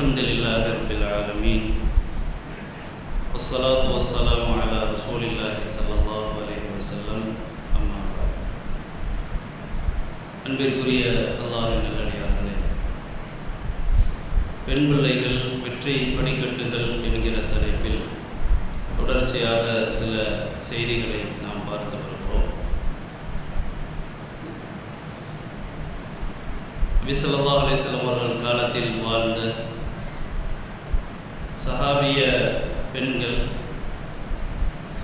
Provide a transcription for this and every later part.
الحمد لله رب العالمين والصلاة والسلام على رسول الله صلى الله عليه وسلم أما بعد. அன்பிற்குரிய அல்லாஹ்வின் நல்லடியார்களே, பெண் பிள்ளைகள் வெற்றி படிக்கட்டுகள் என்கிற தலைப்பில் தொடர்ச்சியாக சில செய்திகளை நாம் பார்த்து வருகிறோம். நபி ஸல்லல்லாஹு அலைஹி வஸல்லம் அவர்கள் காலத்தில் வாழ்ந்த சஹாபிய பெண்கள்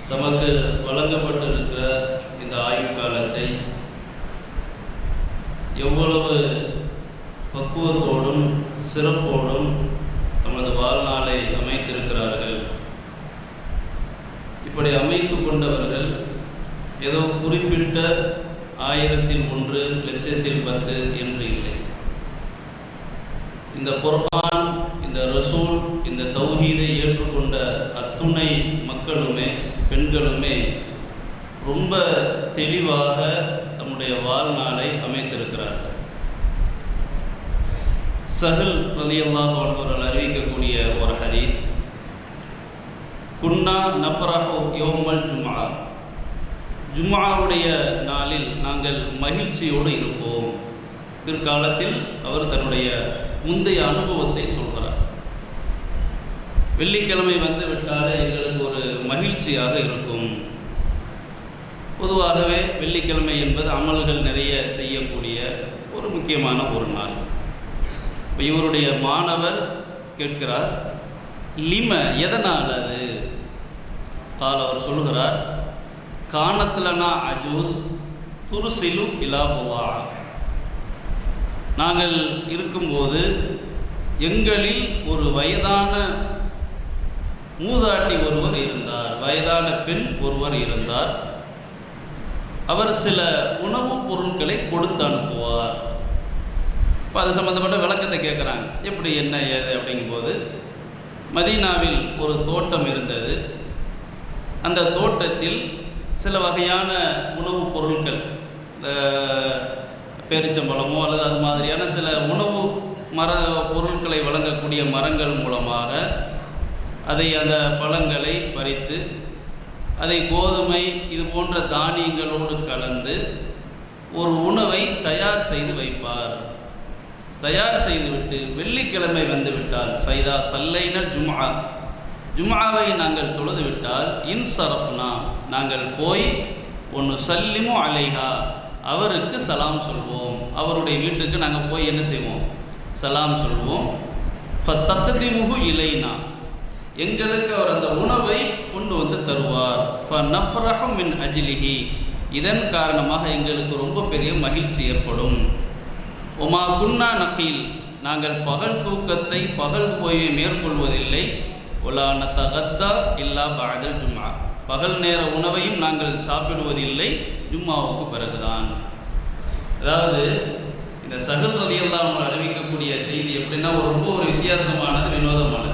தமக்கு வழங்கப்பட்டிருக்கிற இந்த ஆயுள் காலத்தை எவ்வளவு பக்குவத்தோடும் சிறப்போடும் தமது வாழ்நாளை அமைத்திருக்கிறார்கள். இப்படி அமைத்து கொண்டவர்கள் ஏதோ குறிப்பிட்ட 1000-1 1,00,010 என்று இல்லை. இந்த குர்ஆன், இந்த ரசூல், இந்த தௌஹீதை ஏற்றுக்கொண்ட அத்துணை மக்களுமே பெண்களுமே ரொம்ப தெளிவாக தம்முடைய வாழ்நாளை அமைத்திருக்கிறார்கள். சஹல் ரலியல்லாஹு அன்ஹு அவர்கள் அறிவிக்கக்கூடிய ஒரு ஹதீஸ், குன்னா நஃப்ரஹு யௌமல் ஜும்ஆ, ஜும்ஆவுடைய நாளில் நாங்கள் மகிழ்ச்சியோடு இருப்போம். பிற்காலத்தில் அவர் தன்னுடைய முந்தைய அனுபவத்தை சொல்கிறார். வெள்ளிக்கிழமை வந்து விட்டாலே எங்களுக்கு ஒரு மகிழ்ச்சியாக இருக்கும். பொதுவாகவே வெள்ளிக்கிழமை என்பது அமல்கள் நிறைய செய்யக்கூடிய ஒரு முக்கியமான ஒரு நாள். இப்போ இவருடைய மாணவர் கேட்கிறார், லிம, எதனால் அது? கால், அவர் சொல்கிறார், கானத்லனா அஜூஸ் துருசிலு இலா புவா, நாங்கள் இருக்கும்போது எங்களில் ஒரு வயதான மூதாட்டி ஒருவர் இருந்தார், வயதான பெண் ஒருவர் இருந்தார். அவர் சில உணவுப் பொருட்களை கொடுத்து அனுப்புவார். இப்போ அது சம்மந்தப்பட்ட விளக்கத்தை கேட்குறாங்க, எப்படி என்ன ஏது அப்படிங்கும்போது, மதீனாவில் ஒரு தோட்டம் இருந்தது. அந்த தோட்டத்தில் சில வகையான உணவுப் பொருட்கள், பேரிச்சம்பழமோ அல்லது அது மாதிரியான சில உணவு பொருட்களை வழங்கக்கூடிய மரங்கள் மூலமாக அந்த பழங்களை பறித்து அதை கோதுமை இது போன்ற தானியங்களோடு கலந்து ஒரு உணவை தயார் செய்து வைப்பார். தயார் செய்துவிட்டு வெள்ளிக்கிழமை வந்துவிட்டால், ஃபைதா சல்லைனல் ஜும்ஆ, ஜும்ஆவை நாங்கள் தொழுது விட்டால், இன்சரஃப்னா, நாங்கள் போய் ஒன்று சல்லிமு அலைஹா, அவருக்கு சலாம் சொல்வோம். அவருடைய வீட்டுக்கு நாங்கள் போய் என்ன செய்வோம்? சலாம் சொல்வோம். ஃபத்தக்திமுஹு இலைனா, எங்களுக்கு அவர் அந்த உணவை கொண்டு வந்து தருவார். ஃபநஃப்ரஹு மின் அஜ்லிஹி, இதன் காரணமாக எங்களுக்கு ரொம்ப பெரிய மகிழ்ச்சி ஏற்படும். ஒமா குன்னா நகீல், நாங்கள் பகல் தூக்கத்தை, பகல் ஓய்வை மேற்கொள்வதில்லை. ஒலா நதகத்தா இல்லா பஅதல் ஜும்ஆ, பகல் நேர உணவையும் நாங்கள் சாப்பிடுவதில்லை, ஜும்மாவுக்கு பிறகுதான். அதாவது இந்த சஹல் ரலியல்லாஹு அன்ஹு அறிவிக்கக்கூடிய செய்தி எப்படின்னா ரொம்ப ஒரு வித்தியாசமானது, வினோதமானது.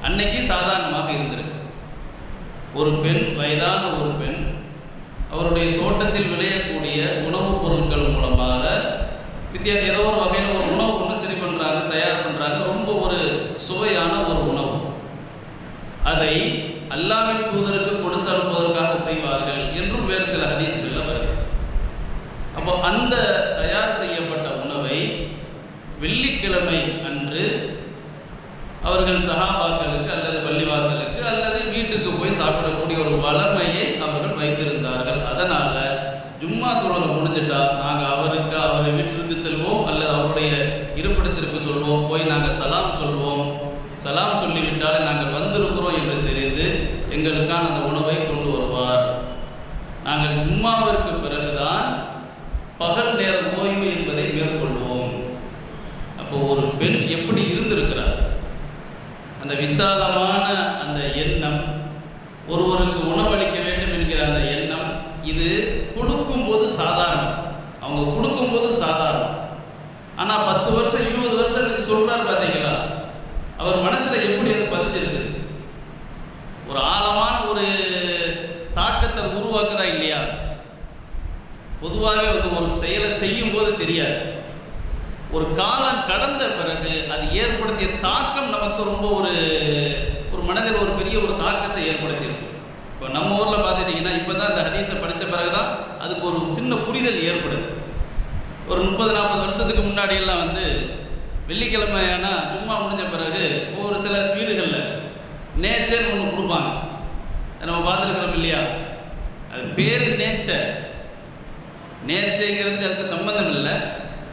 அன்னைக்கு சாதாரணமாக இருந்திருக்கு. ஒரு பெண், வயதான ஒரு பெண், அவருடைய தோட்டத்தில் விளையக்கூடிய உணவுப் பொருட்கள் மூலமாக ஏதோ ஒரு வகையில் ஒரு உணவு ஒன்று சரி பண்ணுறாங்க, தயார் பண்ணுறாங்க. ரொம்ப ஒரு சுவையான ஒரு உணவு. அதை அல்லாஹ்வின் தூதருக்கு கொடுத்து அனுப்புவதற்காக செய்வார்கள் என்றும் வேறு சில ஹதீஸ்களில் வருது. அப்போ அந்த தயார் செய்யப்பட்ட உணவை வெள்ளிக்கிழமை அன்று அவர்கள் சஹாபாக்களுக்கு அல்லது பள்ளிவாசலுக்கு அல்லது வீட்டுக்கு போய் சாப்பிடக்கூடிய ஒரு வளமையை அவர்கள் வைத்திருந்தார்கள். அதனால் ஜும்மா தொழுகை முடிஞ்சிட்டா நாங்கள் அவரை வீட்டிற்கு செல்வோம் அல்லது அவருடைய இருப்பிடத்திற்கு சொல்வோம், போய் நாங்கள் சலாம் சொல்வோம். சலாம் சொல்லிவிட்டாலே நாங்கள் வந்திருக்கிறோம் என்று தெரிந்து எங்களுக்கான அந்த உணவை கொண்டு வருவார். நாங்கள் ஜும்மாவிற்கு பிறகுதான் பகல் நேர ஓய்வு என்பதை மேற்கொள்வோம். அப்போ ஒரு பெண் எப்படி இருந்திருக்கிறார், அந்த விசாலமான அந்த எண்ணம், ஒருவருக்கு உணவளிக்க வேண்டும் என்கிற அந்த எண்ணம், இது கொடுக்கும்போது சாதாரணம், அவங்க கொடுக்கும்போது சாதாரணம். ஆனால் 10 வருஷம் 20 வருஷத்துக்கு சொல்கிறார் பார்த்தீங்களா, அவர் மனசில் எப்படி அது பதிஞ்சிருக்கு, ஒரு ஆழமான ஒரு தாக்கத்தை உருவாக்குதா இல்லையா? பொதுவாகவே ஒரு செயலை செய்யும் போது தெரியாது. ஒரு காலம் கடந்த பிறகு அது ஏற்படுத்திய தாக்கம் நமக்கு ரொம்ப ஒரு மனதில் ஒரு பெரிய ஒரு தாக்கத்தை ஏற்படுத்தியிருக்கும். இப்போ நம்ம ஊரில் பார்த்துட்டிங்கன்னா இப்போ தான் இந்த ஹதீஸை படித்த பிறகு தான் அதுக்கு ஒரு சின்ன புரிதல் ஏற்படுது. ஒரு 30-40 வருஷத்துக்கு முன்னாடியெல்லாம் வெள்ளிக்கிழமையானா ஜும்மா முடிஞ்ச பிறகு ஒரு சில வீடுகளில் நேச்சர்னு ஒன்று கொடுப்பாங்க. நம்ம பார்த்துருக்குறோம் இல்லையா? அது பேர் நேர்ச்சைங்கிறதுக்கு அதுக்கு சம்பந்தம் இல்லை.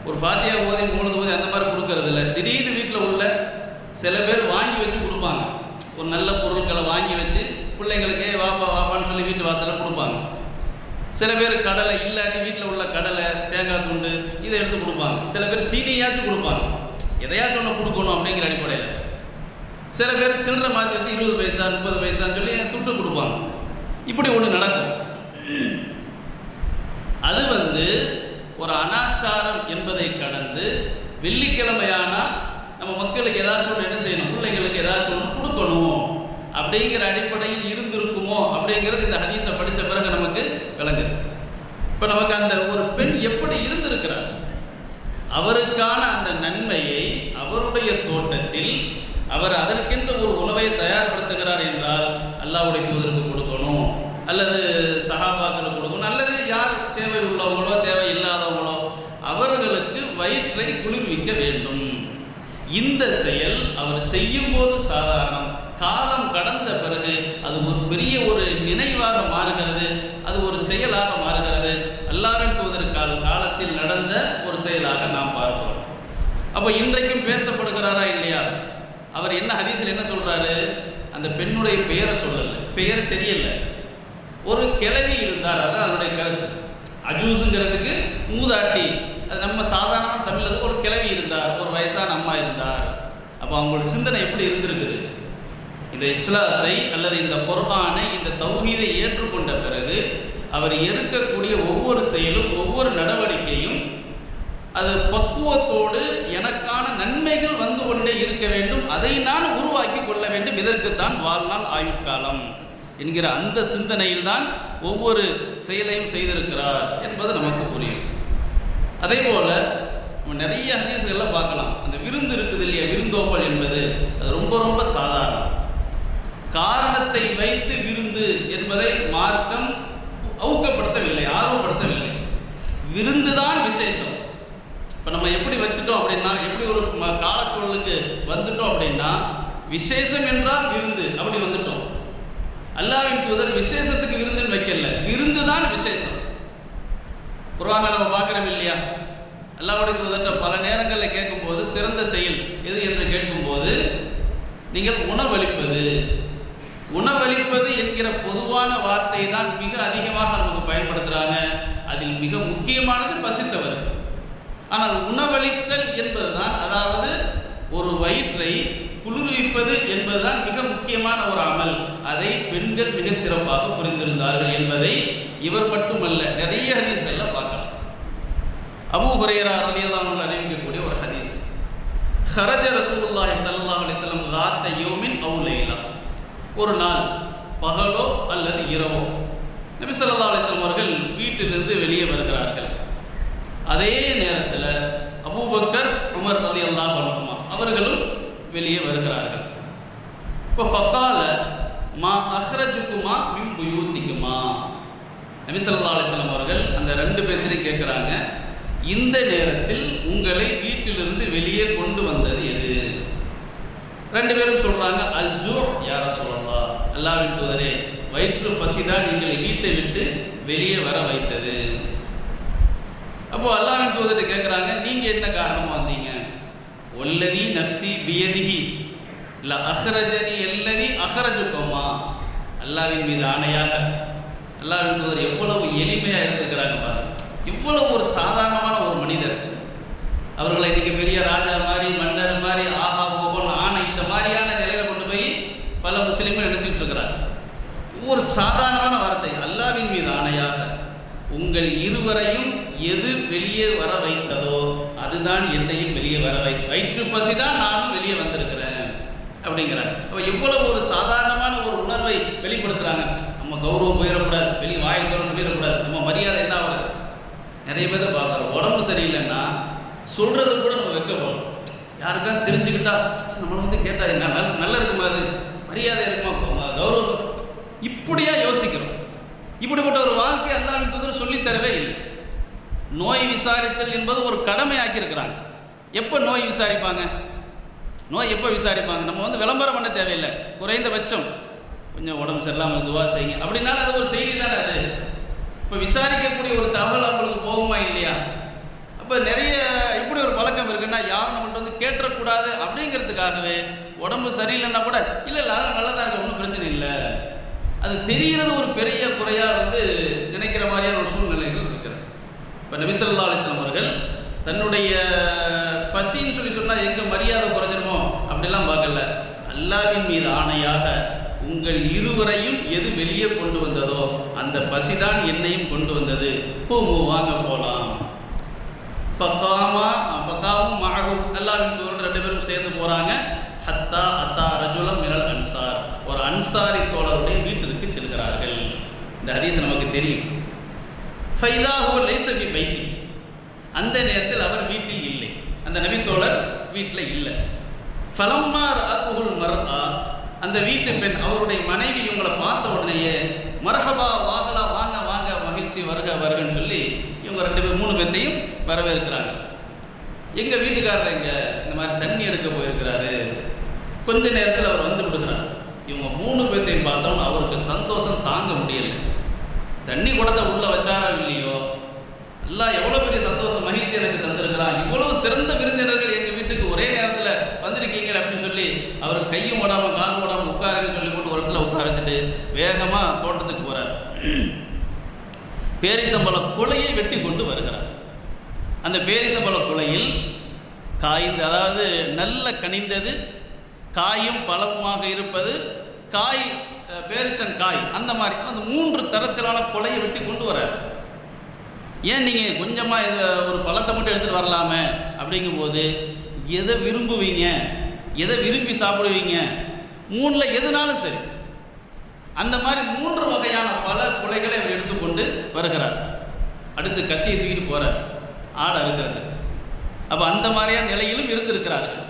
ஒரு ஃபாத்தியா ஓதி 3 ஓதி அந்த மாதிரி கொடுக்கறது இல்லை. திடீர்னு வீட்டில் உள்ள சில பேர் வாங்கி வச்சு கொடுப்பாங்க. ஒரு நல்ல பொருட்களை வாங்கி வச்சு பிள்ளைங்களுக்கே வாப்பான்னு சொல்லி வீட்டு வாசலில் கொடுப்பாங்க. சில பேர் கடலை இல்லாட்டி வீட்டில் உள்ள கடலை, தேங்காய் துண்டு இதை எடுத்து கொடுப்பாங்க. சில பேர் சீனியாச்சும் கொடுப்பாங்க. எதையாச்சும் ஒன்று கொடுக்கணும் அப்படிங்கிற அடிப்படையில். சில பேர் சில்லறை மாற்றி வச்சு 20 பைசா 30 பைசான்னு சொல்லி துட்டு கொடுப்பாங்க. இப்படி ஒன்று நடக்கும். அது ஒரு அனாச்சாரம் என்பதை கடந்து வெள்ளிக்கிழமையானால் நம்ம மக்களுக்கு ஏதாச்சும் ஒன்று என்ன செய்யணும், பிள்ளைங்களுக்கு ஏதாச்சும் ஒன்று கொடுக்கணும் அப்படிங்கிற அடிப்படையில் இருந்திருக்குமோ அப்படிங்கிறது இந்த ஹதீஸை படித்த பிறகு நமக்கு விளங்குது. இப்போ நமக்கு அந்த ஒரு பெண் எப்படி இருந்திருக்கிறார், அவருக்கான அந்த நன்மையை அவருடைய தோட்டத்தில் அவர் அதற்கென்று ஒரு உணவை தயார்படுத்துகிறார் என்றால் அல்லாஹ்வுடைய தூதருக்கு கொடுக்கணும், அல்லது சஹாபாக்களுக்கு கொடுக்கணும், அல்லது யார் தேவை உள்ளவங்களோ தேவை இல்லாதவங்களோ அவர்களுக்கு வயிற்றை குளிர்விக்க வேண்டும். இந்த செயல் அவர் செய்யும் போது சாதாரணம், காலம் கடந்த பிறகு அது ஒரு பெரிய ஒரு நினைவாக மாறுகிறது, அது ஒரு செயலாக மாறுகிறது. அல்லாஹ்வின் தூதர் காலத்தில் நடந்த ஒரு செயலாக நாம் பார்க்கிறோம். அப்போ இன்றைக்கும் பேசப்படுகிறாரா இல்லையா? அவர் என்ன ஹதீஸில் என்ன சொல்றாரு, அந்த பெண்ணுடைய பெயரை சொல்லலை, பெயர் தெரியல, ஒரு கிழவி இருந்தார், அதான் அதனுடைய கருத்து. அஜூஸுங்கிறதுக்கு மூதாட்டி, அது நம்ம சாதாரண தமிழில் ஒரு கிழவி இருந்தார், ஒரு வயசான அம்மா இருந்தார். அப்போ அவங்களோட சிந்தனை எப்படி இருந்திருக்குது? இந்த இஸ்லாத்தை அல்லது இந்த குர்ஆனை, இந்த தௌஹீதை ஏற்றுக்கொண்ட பிறகு அவர் இருக்கக்கூடிய ஒவ்வொரு செயலும் ஒவ்வொரு நடவடிக்கையும் அது பக்குவத்தோடு எனக்கான நன்மைகள் வந்து கொண்டே இருக்க வேண்டும், அதை நான் உருவாக்கி கொள்ள வேண்டும், இதற்குத்தான் வாழ்நாள் ஆயுட்காலம் என்கிற அந்த சிந்தனையில் தான் ஒவ்வொரு செயலையும் செய்திருக்கிறார் என்பது நமக்கு புரியும். அதே போல் நம்ம நிறைய ஹதீஸ்களில் பார்க்கலாம். அந்த விருந்து இருக்குது இல்லையா, விருந்தோம்பல் என்பது அது ரொம்ப ரொம்ப சாதாரணம். காரணத்தை வைத்து விருந்து என்பதை மார்க்கம் ஊக்கப்படுத்தவில்லை, ஆர்வப்படுத்தவில்லை. விருந்து தான் விசேஷம். இப்போ நம்ம எப்படி வச்சுட்டோம் அப்படின்னா, எப்படி ஒரு காலச்சூழலுக்கு வந்துட்டோம் அப்படின்னா, விசேஷம் என்றால் விருந்து அப்படி வந்துட்டோம். அல்லாஹ்வின் தூதர் விசேஷத்துக்கு விருந்துன்னு வைக்கல, விருந்து தான் விசேஷம். குர்ஆன்ல நம்ம பார்க்குறோம் இல்லையா, அல்லாஹ்வுடைய தூதர் பல நேரங்களில் கேட்கும்போது சிறந்த செயல் எது என்று கேட்கும்போது நீங்கள் உணவளிப்பது என்கிற பொதுவான வார்த்தை தான் மிக அதிகமாக நமக்கு பயன்படுத்துகிறாங்க. அதில் மிக முக்கியமானது பசித்தவர். ஆனால் உணவளித்தல் என்பதுதான், அதாவது ஒரு வயிற்றை குளிர்விப்பது என்பதுதான் மிக முக்கியமான ஒரு அமல். அதை பெண்கள் மிகச் சிறப்பாக புரிந்திருந்தார்கள் என்பதை இவர் மட்டுமல்ல, நிறைய ஹதீஸ்களில் பார்க்கலாம். அபூ ஹுரைரா ரலியல்லாஹு அன்ஹு அறிவிக்கக்கூடிய ஒரு ஹதீஸ், ஹரஜ ரசூலுல்லாஹி ஸல்லல்லாஹு அலைஹி வஸல்லம் ذات யௌமின் அவ் லைலா, ஒரு நாள் பகலோ அல்லது இரவோ நபி ஸல்லல்லாஹு அலைஹி வஸல்லம் அவர்கள் வீட்டிலிருந்து வெளியே வருகிறார்கள். அதே நேரத்தில் அபூபக்கர் உமர் ரலியல்லாஹு அன்ஹுமா அவர்களும் வெளியே வருகிறார்கள். இப்போ ஃபக்கால மா அஹ்ரஜுக்குமா மின் புயூத்திக்குமா, நபி ஸல்லல்லாஹு அலைஹி வஸல்லம் அவர்கள் அந்த 2 பேர்த்தையும் கேட்குறாங்க, இந்த நேரத்தில் உங்களை வீட்டிலிருந்து வெளியே கொண்டு வந்தது எது? 2 பேரும் சொல்றாங்க, அல் ஜூ யா ரசூலல்லாஹ், அல்லாஹ்வின் தூதரே, வயிற்று பசிதான் எங்களை வீட்டை விட்டு வெளியே வர வைத்தது. அப்போ அல்லாஹ்வின் தூதரை கேட்குறாங்க, நீங்க என்ன காரணமா வந்தீங்க? வல்லதி நஃப்ஸி பியதிஹி ல அஹ்ரஜனி அல்லதி அஹ்ரஜுக்குமா, அல்லாஹ்வின் மீது ஆணையாக. அல்லாஹ்வின் தூதர் எவ்வளவு எளிமையாக இருந்திருக்கிறாங்க பாருங்க. இவ்வளவு ஒரு சாதாரணமான ஒரு மனிதர், அவர்களை இன்னைக்கு பெரிய ராஜா மாதிரி மன்னர் மாதிரி ஆஹா ஓகோன்னு ஆணையிட்ட மாதிரியான நிலையில கொண்டு போய் பல முஸ்லிம்கள் நினைச்சிட்டு இருக்கிறார். ஒரு சாதாரணமான வார்த்தை, அல்லாஹ்வின் மீது ஆணையாக உங்கள் இருவரையும் எது வெளியே வர வைத்ததோ அதுதான் என்னையும் வெளியே வர வயிற்று பசிதான் நானும் வெளியே வந்திருக்கிறேன் அப்படிங்கிறார். அப்போ எவ்வளவு ஒரு சாதாரணமான ஒரு உணர்வை வெளிப்படுத்துறாங்க. நம்ம கௌரவம் போயிடக்கூடாது, வெளியே வாயை தர சொல்லிடக்கூடாது, நம்ம மரியாதை என்ன ஆகுது. நிறைய பேரை பார்க்குறோம், உடம்பு சரியில்லைன்னா சொல்கிறது கூட நம்ம வைக்கப்படும். யாருக்கா தெரிஞ்சுக்கிட்டா நம்மளை வந்து கேட்டால் என்ன நல்லா இருக்குமா, அது மரியாதை இருக்குமா, கௌரவம், இப்படியா யோசிக்கிறோம். இப்படிப்பட்ட ஒரு வாழ்க்கை அல்லாஹ்வின் தூதர் சொல்லித் தரவே இல்லை. நோய் விசாரித்தல் என்பது ஒரு கடமை ஆக்கியிருக்கிறாங்க. எப்போ நோய் விசாரிப்பாங்க? நோய் எப்போ விசாரிப்பாங்க? நம்ம வந்து விளம்பரம் பண்ண தேவையில்லை. குறைந்தபட்சம் கொஞ்சம் உடம்பு சரியில்லாமல் துவா செய்யுங்க அப்படின்னாலும் அது ஒரு செய்தி தானே. அது இப்போ விசாரிக்கக்கூடிய ஒரு தகவல் அவங்களுக்கு போகுமா இல்லையா? அப்போ நிறைய இப்படி ஒரு பழக்கம் இருக்குன்னா யாரும் நம்மள்ட்ட வந்து கேட்டக்கூடாது அப்படிங்கிறதுக்காகவே உடம்பு சரியில்லைன்னா கூட இல்லை அதெல்லாம் நல்லா தான் இருக்கு, ஒன்றும் பிரச்சனை இல்லை, அது தெரிகிறது ஒரு பெரிய குறையாக வந்து நினைக்கிற மாதிரியான ஒரு சூழ்நிலைகள் இருக்கிறது. இப்போ நபி ஸல்லல்லாஹு அலைஹி வஸல்லம் அவர்கள் தன்னுடைய பசின்னு சொன்னால் எங்கே மரியாதை குறைஞ்சிருமோ அப்படிலாம் பார்க்கல. அல்லாஹ்வின் மீது ஆணையாக உங்கள் இருவரையும் எது வெளியே கொண்டு வந்ததோ அந்த பசிதான் என்னையும் கொண்டு வந்தது, பூமு வாங்க போகலாம். ஃபகாமும் மஅஹு, அல்லாஹ்வின் தூதர் 2 பேரும் சேர்ந்து போகிறாங்க. ஹத்தா அத்தா ரஜுலம் மினல் அன்சார், ஒரு அன்சாரி தோழருடைய வீட்டிற்கு செல்கிறார்கள். இந்த ஹதீஸ் நமக்கு தெரியும். ஃபைதா ஹுவ லைஸ ஃபீ பைத்தி, அந்த நேரத்தில் அவர் வீட்டில் இல்லை, அந்த நபி தோழர் வீட்டில் இல்லை. ஃபலம்மா ரஅத்துல் மர்ஆ, அந்த வீட்டு பெண் அவருடைய மனைவி இவங்களை பார்த்த உடனேயே மர்ஹபா வாகலா, வாங்க வாங்க, மகிழ்ச்சி, வருக வருகன்னு சொல்லி இவங்க 2 பேர் 3 பேர்த்தையும் வரவேற்கிறாங்க. எங்கள் வீட்டுக்காரர் எங்க இந்த மாதிரி தண்ணி எடுக்க போயிருக்கிறாரு, கொஞ்ச நேரத்தில் அவர் வந்து விடுகிறார். இவங்க 3 பேர்த்தையும் பார்த்தோம், அவருக்கு சந்தோஷம் தாங்க முடியலை. தண்ணி குடத்தை உள்ள வச்சாரோ இல்லையோ, எல்லாம் எவ்வளோ பெரிய சந்தோஷம், மகிழ்ச்சி எனக்கு தந்திருக்கிறான், இவ்வளவு சிறந்த விருந்தினர்கள் எங்கள் வீட்டுக்கு ஒரே நேரத்தில் வந்திருக்கீங்க அப்படின்னு சொல்லி அவர் கையும் ஓடாமல் காலும் ஓடாமல் உட்காருன்னு சொல்லி போட்டு ஒரு இடத்துல உட்கார வச்சுட்டு வேகமாக தோட்டத்துக்கு போகிறார். பேரித்தம்பழ குலையை வெட்டி கொண்டு வருகிறார். அந்த பேரித்தம்பழ குலையில் காய்ந்து, அதாவது நல்ல கனிந்தது, காயும் பழமாக இருப்பது, காய் பேரிச்சங்காய், அந்த மாதிரி அந்த 3 தரத்திலான கொலையை வெட்டி கொண்டு வரார். ஏன் நீங்கள் கொஞ்சமாக இதை ஒரு பழத்தை மட்டும் எடுத்துகிட்டு வரலாமே அப்படிங்கும்போது, எதை விரும்புவீங்க, எதை விரும்பி சாப்பிடுவீங்க, 3ல் எதுனாலும் சரி, அந்த மாதிரி 3 வகையான பல குலைகளை அவர் எடுத்துக்கொண்டு வருகிறார். அடுத்து கத்தியை தூக்கிட்டு போகிறார் ஆடை இருக்கிறது. அப்போ அந்த மாதிரியான நிலையிலும் இருந்திருக்கிறார்கள்.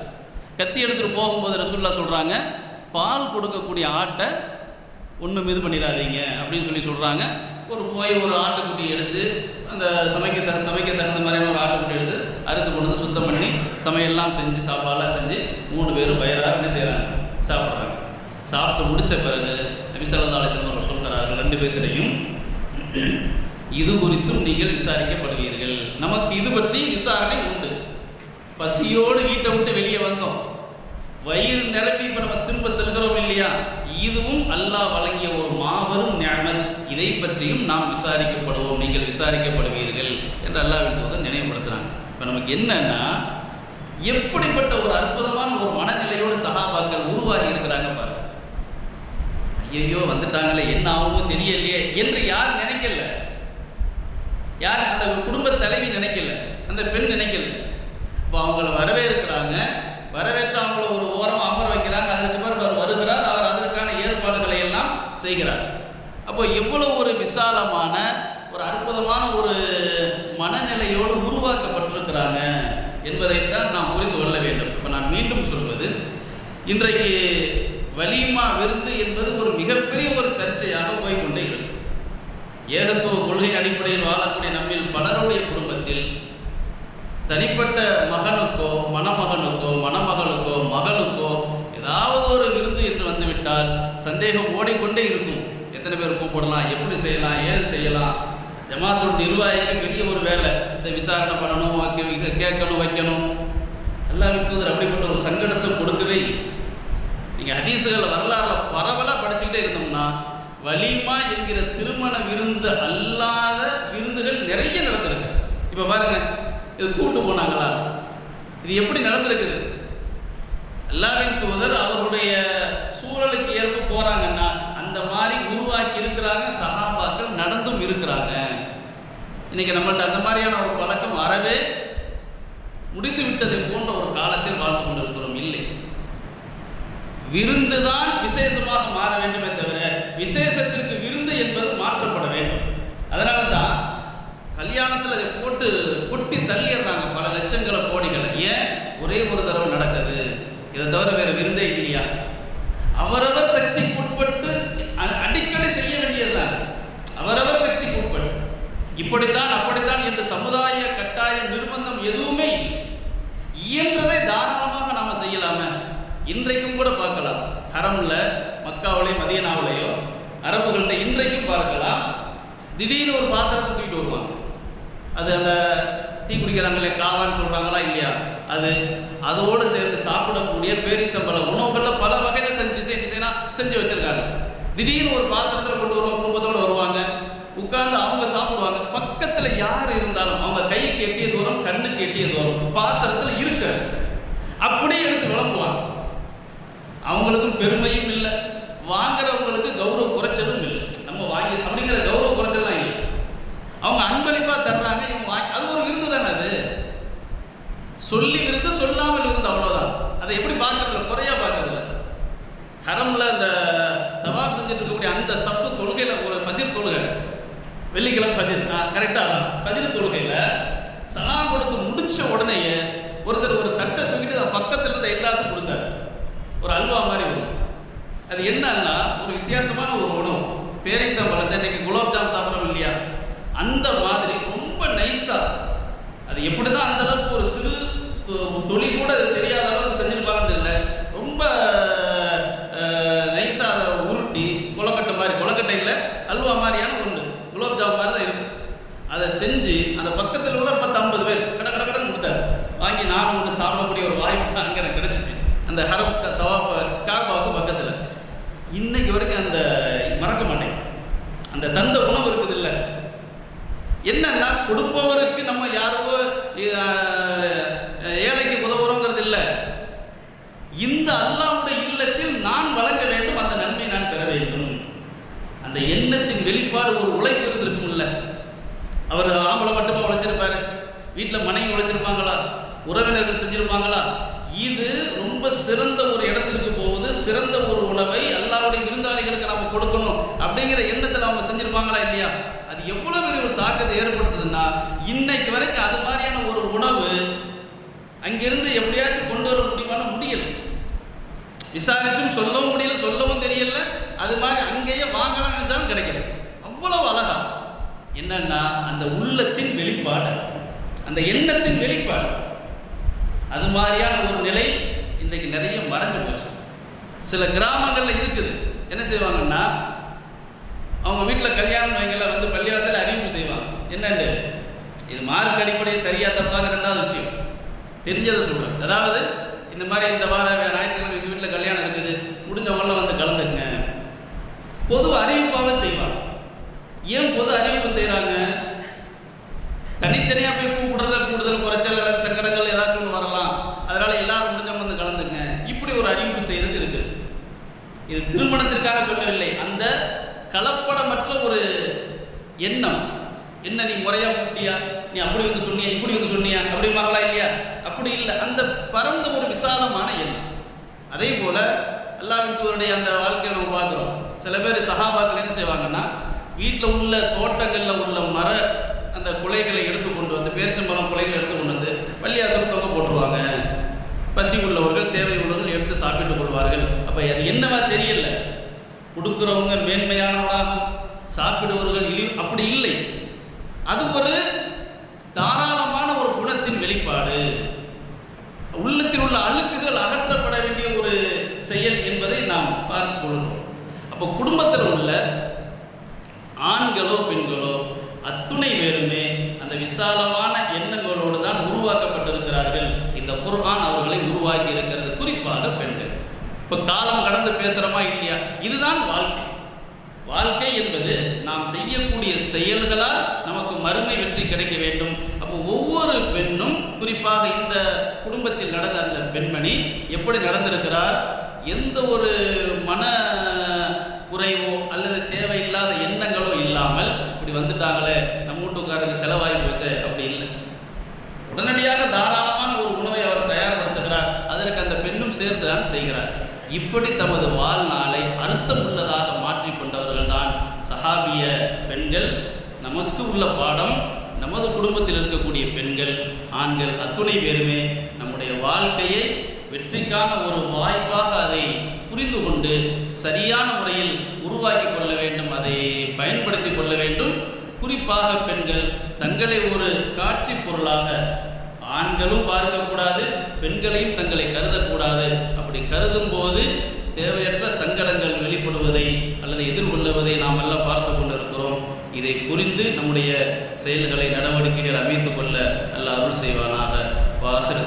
கத்தி எடுத்துகிட்டு போகும்போது ரசூலுல்லாஹ் சொல்கிறாங்க, பால் கொடுக்கக்கூடிய ஆட்டை ஒன்றும் இது பண்ணிடாதீங்க அப்படின்னு சொல்லி சொல்கிறாங்க. ஒரு ஆட்டுக்குட்டி எடுத்து அந்த சமைக்க தகுந்த மாதிரியான ஒரு ஆட்டுக்குட்டி எடுத்து அறுத்து கொண்டு வந்து சுத்தம் பண்ணி சமையல்லாம் செஞ்சு சாப்பாடெல்லாம் செஞ்சு 3 பேரும் வயிறார என்ன செய்கிறாங்க, சாப்பிட்றாங்க. சாப்பிட்டு முடித்த பிறகு நபி ஸல்லல்லாஹு அலைஹி வஸல்லம் அவர்கள் சொல்கிறார்கள், 2 பேர்த்திலையும் இது குறித்தும் நீங்கள் விசாரிக்கப்படுவீர்கள். நமக்கு இது பற்றி விசாரணை உண்டு. பசியோடு வீட்டை விட்டு வெளியே வந்தோம், வயிறு நிரப்பி இப்போ நம்ம திரும்ப செல்கிறோம் இல்லையா, இதுவும் அல்லாஹ் வழங்கிய ஒரு மாபெரும் நிஅமத், இதை பற்றியும் நாம் விசாரிக்கப்படுவோம், நீங்கள் விசாரிக்கப்படுவீர்கள் என்று அல்லாஹ்வின் தூதர் நினைவுபடுத்துகிறாங்க. இப்போ நமக்கு என்னன்னா, எப்படிப்பட்ட ஒரு அற்புதமான ஒரு மனநிலையோடு சஹாபாக்கள் உருவாகி இருக்கிறாங்க பாருங்க. ஐயோ வந்துட்டாங்களே, என்ன ஆகுமோ தெரியலையே என்று யார் நினைக்கல, யார் அந்த குடும்ப தலைவி நினைக்கல, அந்த பெண் நினைக்கல. இப்போ அவங்கள வரவேற்கிறாங்க, வரவேற்று அவங்கள ஒரு ஓரம் அமர வைக்கிறாங்க. அதற்கு பிறகு அவர் வருகிறார், அவர் அதற்கான ஏற்பாடுகளை எல்லாம் செய்கிறார். அப்போ எவ்வளவு ஒரு விசாலமான ஒரு அற்புதமான ஒரு மனநிலையோடு உருவாக்கப்பட்டிருக்கிறாங்க என்பதைத்தான் நாம் புரிந்து கொள்ள வேண்டும். இப்போ நான் மீண்டும் சொல்வது, இன்றைக்கு வலீமா விருந்து என்பது ஒரு மிகப்பெரிய ஒரு சர்ச்சையாக போய்கொண்டே இருக்கும். ஏகத்துவ கொள்கையின் அடிப்படையில் வாழக்கூடிய நம்மில் பலருடைய குடும்பத்தில் தனிப்பட்ட மகனுக்கோ மணமகனுக்கோ மணமகளுக்கோ மகளுக்கோ ஏதாவது ஒரு விருந்து என்று வந்துவிட்டால் சந்தேகம் ஓடிக்கொண்டே இருக்கும். எத்தனை பேர் கூப்பிடலாம், எப்படி செய்யலாம், ஏது செய்யலாம். ஜமாத்தோட நிர்வாகிக்கு பெரிய ஒரு வேலை, இந்த விசாரணை பண்ணணும், கேட்கணும், வைக்கணும். அல்லாஹ்வின் தூதர் அப்படிப்பட்ட ஒரு சங்கடத்தை கொடுக்கவே. நீங்கள் ஹதீஸுகள் வரலாறுல பரவலாக படிச்சுக்கிட்டே இருந்தோம்னா, வலீமா என்கிற திருமண விருந்து அல்லாத விருந்துகள் நிறைய நடந்திருக்கு. இப்போ பாருங்க, இது கூட்டு போனாங்களா, இது எப்படி நடந்திருக்குது? அல்லாஹ்வின் தூதர் அவர்களுடைய சூழலுக்கு ஏற்ப போறாங்கன்னா அந்த மாதிரி உருவாக்கி இருக்கிறாங்க. சஹாபாக்கள் நடந்தும் இருக்கிறாங்க. இன்னைக்கு நம்மள்ட்ட அந்த மாதிரியான ஒரு பழக்கம் அறவே முடிந்து விட்டதை போன்ற ஒரு காலத்தில் வாழ்ந்து கொண்டிருக்கிறோம். இல்லை, விருந்து தான் விசேஷமாக மாற வேண்டுமே தவிர விசேஷத்திற்கு விருந்து என்பது மாற்றப்பட வேண்டும். அதனால தான் கல்யாணத்தில் அதை போட்டு கொட்டி தள்ளிடுறாங்க, பல லட்சங்களை ஒரே ஒரு தடவை நடக்குது, இதை தவிர வேற விருந்தே இல்லையா? அவரவர் சக்திக்கு உட்பட்டு அடிக்கடி செய்ய வேண்டியதுதான், அவரவர் சக்திக்கு உட்பட்டு. இப்படித்தான் அப்படித்தான் என்று சமுதாய கட்டாயம் நிர்பந்தம் எதுவுமே இயன்றதை தாராளமாக நாம செய்யலாமே. இன்றைக்கும் கூட பார்க்கலாம், ஹரம்ல மக்காவிலையோ மதீனாவிலையோ அரபுகள்கிட்ட இன்றைக்கும் பார்க்கலாம், திடீர்னு ஒரு பாத்திரத்தை தூக்கிட்டு வருவாங்க. அது அந்த டீ குடிக்கிறாங்களே காவான்னு சொல்றாங்களா இல்லையா, அதோடு சேர்ந்து சாப்பிடக்கூடிய பேரித்தம்பள உணவுகளில் பல வகையில் டிசைனா செஞ்சு வச்சிருக்காங்க. திடீர்னு ஒரு பாத்திரத்தில் கொண்டு வருவாங்க, குடும்பத்தோடு வருவாங்க, உட்கார்ந்து அவங்க சாப்பிடுவாங்க. பக்கத்தில் யார் இருந்தாலும் அவங்க கைக்கு எட்டிய தூரம், கண்ணுக்கு எட்டிய தூரம் பாத்திரத்தில் இருக்க அப்படியே எடுத்து விளம்புவாங்க. அவங்களுக்கும் பெருமையும் இல்லை, வாங்குறவங்களுக்கு கௌரவ குறைச்சலும் இல்லை. நம்ம வாங்கி அப்படிங்கிற கௌரவ குறைச்சல்லாம் இல்லை, அவங்க அன்பளிப்பா தர்றாங்க. அது ஒரு விருந்து தானே, அது சொல்லி விருந்து சொல்லாமல் விருந்து, அவ்வளவுதான். அதை எப்படி பார்க்கறதுல குறையா பார்க்கறதுல. ஹரம்ல இந்த தவாப் செஞ்சுட்டு இருக்கக்கூடிய அந்த சஃப்பு தொழுகையில ஒரு ஃபஜ்ர் தொழுகை, வெள்ளிக்கிழமை ஃபஜ்ர் கரெக்டா ஃபஜ்ர் தொழுகையில சலாம் கொடுத்து முடிச்ச உடனேயே ஒருத்தர் ஒரு தட்டை தூக்கிட்டு பக்கத்தில் இருந்த எல்லாத்துக்கும் கொடுத்தாரு. ஒரு அல்வா மாதிரி வரும். அது என்னன்னா ஒரு வித்தியாசமான ஒரு உணவு, பேரித்தம்பழத்தை இன்னைக்கு குலோப்ஜாம் சாப்பிட்றோம் இல்லையா, அந்த மாதிரி ரொம்ப நைஸா, அது எப்படிதான் அந்த அளவுக்கு ஒரு சிறு தொழி கூட அது தெரியாத அளவுக்கு செஞ்சிருப்பாங்கன்னு தெரியல, ரொம்ப நைஸா அதை உருட்டி கொலக்கட்டை மாதிரி, கொலக்கட்டை இல்லை அல்வா மாதிரியான ஒன்று, குலோப்ஜாம் மாதிரி தான் இருக்கும். அதை செஞ்சு அந்த பக்கத்தில் உள்ள 10-50 பேர் கடன்னு கொடுத்தாரு. வாங்கி நானும் ஒன்று சாப்பிடக்கூடிய ஒரு வாய்ப்பு அங்கே எனக்கு கிடைச்சிச்சு, அந்த ஹரம் தவாஃப் காபாவுக்கு பக்கத்தில். இன்னைக்கு வரைக்கும் அந்த மறக்க மாட்டேன். அந்த தந்த உணவு இருக்குது இல்லை, என்னன்னா கொடுப்பவருக்கு நம்ம யாருக்கோ ஏழைக்கு உதவுறோங்கிறது இல்லை, இந்த அல்லாஹ்வுடைய இல்லத்தில் நான் வழங்க வேண்டும், அந்த நன்மை நான் பெற வேண்டும். அந்த எண்ணத்தின் வெளிப்பாடு ஒரு உழைப்பு இருந்திருக்கும் இல்லை. அவர் ஆம்பளை மட்டுமே உழைச்சிருப்பாரு, வீட்டில் மனைவி உழைச்சிருப்பாங்களா, உறவினர்கள் செஞ்சிருப்பாங்களா? இது ரொம்ப சிறந்த ஒரு இடத்திற்கு போகுது, சிறந்த ஒரு உணவை அல்லாஹ்வுடைய விருந்தாளிகளுக்கு நாம கொடுக்கணும் அப்படிங்கிற எண்ணத்தில் அவங்க செஞ்சிருப்பாங்களா இல்லையா? அது எவ்வளவு பெரிய ஒரு தாக்கத்தை ஏற்படுத்துதுன்னா, இன்னைக்கு வரைக்கும் அது மாதிரியான ஒரு உணவு அங்கிருந்து எப்படியாச்சும் கொண்டு வர முடியுமான்னு முடியல. விசாரிச்சும் சொல்லவும் முடியல, சொல்லவும் தெரியல. அது மாதிரி அங்கேயே வாங்கலாம் நினைச்சாலும் கிடைக்கல. அவ்வளவு அழகா என்னன்னா அந்த உள்ளத்தின் வெளிப்பாடு, அந்த எண்ணத்தின் வெளிப்பாடு. அது மாதிரியான ஒரு நிலை இன்றைக்கு நிறைய மறைஞ்சு போச்சு. சில கிராமங்களில் இருக்குது. என்ன செய்வாங்கன்னா, அவங்க வீட்டில் கல்யாணம் வைங்கள வந்து பள்ளிவாசல அறிவிப்பு செய்வாங்க. என்னண்டு இது மார்க் அடிப்படையில் சரியா தப்பாங்க ரெண்டாவது விஷயம், தெரிஞ்சதை சொல்கிறேன். அதாவது இந்த மாதிரி இந்த வார ஞாயிற்றுக்கிழமை எங்கள் வீட்டில் கல்யாணம் இருக்குது, முடிஞ்சவங்கள வந்து கலந்துக்குங்க. பொது அறிவிப்பாகவே செய்வாங்க. ஏன் பொது அறிவிப்பு செய்கிறாங்க? தனித்தனியாக போய் கூடுதல் குறைச்சல் சங்கடங்கள் ஏதாச்சும் ஒன்று வரலாம், அதனால எல்லாரும் முடிஞ்சவங்க வந்து கலந்துங்க, இப்படி ஒரு அறிவிப்பு செய்யறது இருக்கு. இது திருமணத்திற்காக சொல்லவில்லை, அந்த கலப்படமற்ற ஒரு எண்ணம். என்ன நீ முறையா கூட்டியா, நீ அப்படி வந்து சொன்னியா, இப்படி வந்து சொன்னியா அப்படிமாங்களா இல்லையா? அப்படி இல்லை, அந்த பரந்த ஒரு விசாலமான எண்ணம். அதே போல அல்லாஹ்வின் தூதருடைய அந்த வாழ்க்கையை நம்ம பார்க்குறோம். சில பேர் சஹாபாக்கள் என்ன செய்வாங்கன்னா, வீட்டில் உள்ள தோட்டங்களில் உள்ள மர அந்த குலைகளை எடுத்து கொண்டு வந்து, பேரிச்சம்பழம் குலைகளை எடுத்து கொண்டு வந்து பள்ளியாசல் தொங்க போட்டுருவாங்க. பசி உள்ளவர்கள், தேவை உள்ளவர்கள் எடுத்து சாப்பிட்டுக் கொள்வார்கள். அப்போ அது என்னவா தெரியல, கொடுக்குறவங்க மேன்மையானவர்களாக, சாப்பிடுவர்கள் அப்படி இல்லை. அது ஒரு தாராளமான ஒரு குணத்தின் வெளிப்பாடு. உள்ளத்தில் உள்ள அழுக்குகள் அகற்றப்பட வேண்டிய ஒரு செயல் என்பதை நாம் பார்த்து கொள்கிறோம். அப்போ குடும்பத்தில் உள்ள ஆண்களோ பெண்களோ அத்துணை பேருமே அந்த விசாலமான எண்ணங்களோடு தான் உருவாக்கப்பட்டிருக்கிறார்கள். இந்த குர்ஆன் அவர்களை உருவாக்கி இருக்கிறது, குறிப்பாக பெண்கள். இப்போ காலம் கடந்து பேசுகிறோமா இல்லையா? இதுதான் வாழ்க்கை. வாழ்க்கை என்பது நாம் செய்யக்கூடிய செயல்களால் நமக்கு மறுமை வெற்றி கிடைக்க வேண்டும். அப்போ ஒவ்வொரு பெண்ணும், குறிப்பாக இந்த குடும்பத்தில் நடந்த அந்த பெண்மணி எப்படி நடந்திருக்கிறார், எந்த ஒரு மன குறைவோ அல்லது தேவையில்லாத எண்ணங்களோ இல்லாமல் இப்படி வந்துட்டாங்களே, நம்ம வீட்டுக்காரருக்கு செலவாகி போச்சே, அப்படி இல்லை. உடனடியாக தாராளமான ஒரு உணவை அவர் தயார்படுத்துகிறார். அதற்கு அந்த பெண்ணும் சேர்ந்து தான் செய்கிறார். இப்படி தமது வாழ்நாளை அர்த்தம் உள்ளதாக மாற்றிக்கொண்டவர்கள் தான் சஹாபிய பெண்கள். நமக்கு உள்ள பாடம், நமது குடும்பத்தில் இருக்கக்கூடிய பெண்கள், ஆண்கள் அத்துணை பேருமே நம்முடைய வாழ்க்கையை வெற்றிக்கான ஒரு வாய்ப்பாக அதை புரிந்து கொண்டு சரியான முறையில் உருவாக்கி கொள்ள வேண்டும், அதை பயன்படுத்தி கொள்ள வேண்டும். குறிப்பாக பெண்கள் தங்களை ஒரு காட்சி பொருளாக ஆண்களும் பார்க்கக்கூடாது, பெண்களையும் தங்களை கருதக்கூடாது. அப்படி கருதும் போது தேவையற்ற சங்கடங்கள் வெளிப்படுவதை அல்லது எதிர்கொள்ளுவதை நாம் எல்லாம் பார்த்து கொண்டிருக்கிறோம். இதை புரிந்து நம்முடைய செயல்களை நடவடிக்கைகள் அமைத்து கொள்ள அல்லாஹ் அருள் செய்வானாக. வாஹிர்